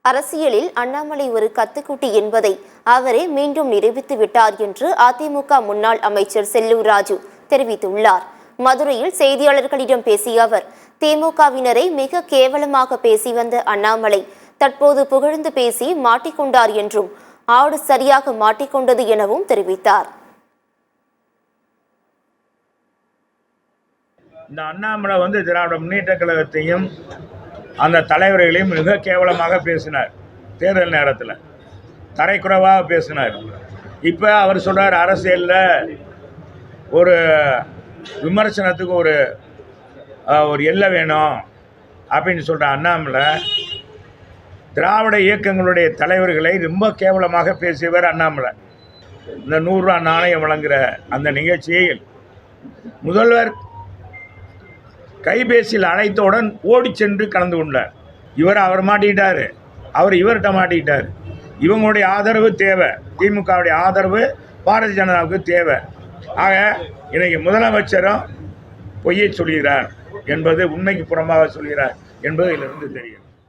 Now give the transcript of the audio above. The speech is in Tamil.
அரசியலில் அண்ணாமலை ஒரு கத்துக்குட்டி என்பதை அவரே மீண்டும் நிரூபித்து விட்டார் என்று அதிமுக முன்னாள் அமைச்சர் செல்லூர் ராஜு தெரிவித்துள்ளார். மதுரையில் செய்தியாளர்களிடம் பேசிய அவர், திமுகவினரை மிக கேவலமாக பேசி வந்த அண்ணாமலை தற்போது புகழ்ந்து பேசி மாட்டிக்கொண்டார் என்றும், ஆடு சரியாக மாட்டிக்கொண்டது எனவும் தெரிவித்தார். இந்த அண்ணாமலை திராவிட முன்னேற்ற கழகத்தையும் அந்த தலைவர்களையும் மிக கேவலமாக பேசினார். தேர்தல் நேரத்தில் தரைக்குறைவாக பேசினார். இப்போ அவர் சொல்கிறார், அரசியலில் ஒரு விமர்சனத்துக்கு ஒரு எல்லை வேணும் அப்படின்னு சொல்கிற அண்ணாமலை திராவிட இயக்கங்களுடைய தலைவர்களை ரொம்ப கேவலமாக பேசியவர் அண்ணாமலை. இந்த 100 ரூபா நாணயம் வழங்குகிற அந்த நிகழ்ச்சியில் முதல்வர் கைபேசியில் அழைத்தவுடன் ஓடி சென்று கலந்து கொண்டார். அவர் மாட்டிக்கிட்டார், அவர் இவர்கிட்ட மாட்டிக்கிட்டார். இவங்களுடைய ஆதரவு தேவை, திமுகவுடைய ஆதரவு பாரதிய ஜனதாவுக்கு தேவை. ஆக இன்னைக்கு முதலமைச்சரும் பொய்யை சொல்கிறார் என்பது, உண்மைக்கு புறமாக சொல்கிறார் என்பது இதிலிருந்து தெரியும்.